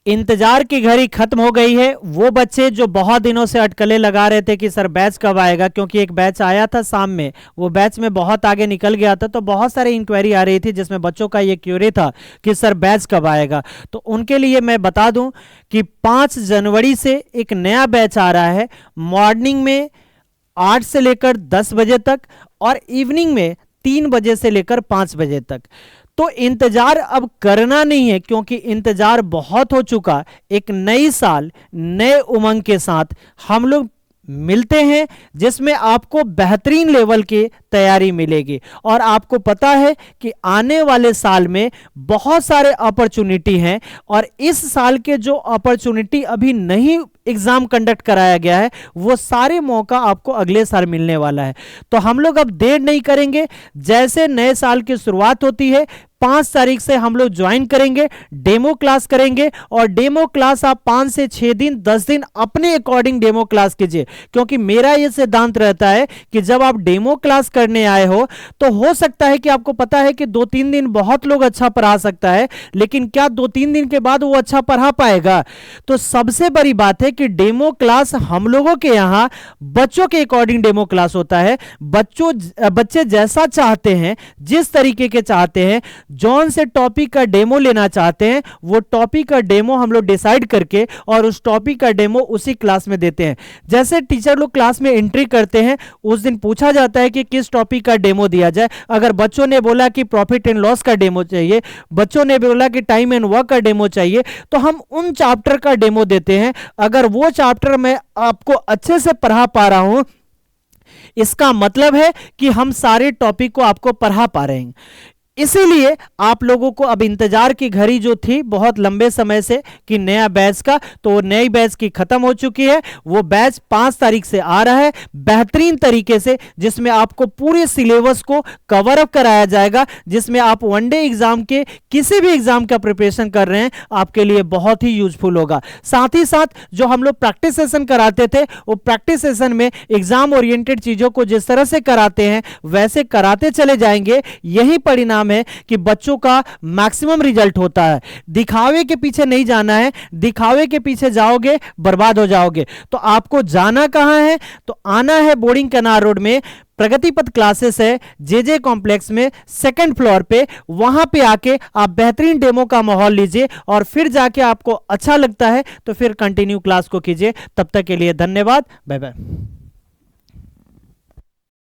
इंतजार की घड़ी खत्म हो गई है। वो बच्चे जो बहुत दिनों से अटकलें लगा रहे थे कि सर बैच कब आएगा, क्योंकि एक बैच आया था शाम में, वो बैच में बहुत आगे निकल गया था, तो बहुत सारी इंक्वायरी आ रही थी जिसमें बच्चों का ये क्यूरी था कि सर बैच कब आएगा। तो उनके लिए मैं बता दूं कि 5 जनवरी से एक नया बैच आ रहा है, मॉर्निंग में 8 से लेकर 10 बजे तक और इवनिंग में 3 बजे से लेकर 5 बजे तक। तो इंतजार अब करना नहीं है, क्योंकि इंतजार बहुत हो चुका। एक नई साल नए उमंग के साथ हम लोग मिलते हैं, जिसमें आपको बेहतरीन लेवल की तैयारी मिलेगी। और आपको पता है कि आने वाले साल में बहुत सारे अपॉर्चुनिटी हैं, और इस साल के जो अपॉर्चुनिटी अभी नहीं एग्जाम कंडक्ट कराया गया है, वो सारे मौका आपको अगले साल मिलने वाला है। तो हम लोग अब देर नहीं करेंगे। जैसे नए साल की शुरुआत होती है, 5 तारीख से हम लोग ज्वाइन करेंगे, डेमो क्लास करेंगे। और डेमो क्लास आप 5 से 6 दिन 10 दिन अपने अकॉर्डिंग डेमो क्लास कीजिए, क्योंकि मेरा यह सिद्धांत रहता है कि जब आप डेमो क्लास करने आए हो तो हो सकता है कि आपको पता है कि 2-3 दिन बहुत लोग अच्छा पढ़ा सकता है, लेकिन क्या 2-3 दिन के बाद वो अच्छा पढ़ा पाएगा? तो सबसे बड़ी बात है कि डेमो क्लास हम लोगों के यहां बच्चों के अकॉर्डिंग डेमो क्लास होता है। बच्चे जैसा चाहते हैं, जिस तरीके के चाहते हैं, जौन से टॉपिक का डेमो लेना चाहते हैं, वो टॉपिक का डेमो हम लोग डिसाइड करके और उस टॉपिक का डेमो उसी क्लास में देते हैं। जैसे टीचर लोग क्लास में एंट्री करते हैं, उस दिन पूछा जाता है कि किस टॉपिक का डेमो दिया जाए। अगर बच्चों ने बोला कि प्रॉफिट एंड लॉस का डेमो चाहिए, बच्चों ने बोला कि टाइम एंड वर्क का डेमो चाहिए, तो हम उन चैप्टर का डेमो देते हैं। अगर वो चैप्टर मैं आपको अच्छे से पढ़ा पा रहा हूं, इसका मतलब है कि हम सारे टॉपिक को आपको पढ़ा पा रहे हैं। इसीलिए आप लोगों को अब इंतजार की घड़ी जो थी बहुत लंबे समय से कि नया बैच का, तो वो नई बैच की खत्म हो चुकी है। वो बैच 5 तारीख से आ रहा है बेहतरीन तरीके से, जिसमें आपको पूरे सिलेबस को कवर अप कराया जाएगा, जिसमें आप वनडे एग्जाम के किसी भी एग्जाम का प्रिपरेशन कर रहे हैं, आपके लिए बहुत ही यूजफुल होगा। साथ ही साथ जो हम लोग प्रैक्टिस सेशन कराते थे, वो प्रैक्टिस सेशन में एग्जाम ओरिएंटेड चीजों को जिस तरह से कराते हैं वैसे कराते चले जाएंगे। यही परिणाम है कि बच्चों का मैक्सिमम रिजल्ट होता है। दिखावे के पीछे नहीं जाना है, दिखावे के पीछे जाओगे बर्बाद हो जाओगे। तो आपको जाना कहां है? तो आना है बोर्डिंग कनार रोड में, प्रगति पथ क्लासेस है जेजे कॉम्प्लेक्स में 2nd फ्लोर पे। वहां पे आके आप बेहतरीन डेमो का माहौल लीजिए, और फिर जाके आपको अच्छा लगता है तो फिर कंटिन्यू क्लास को कीजिए। तब तक के लिए धन्यवाद, बाय बाय।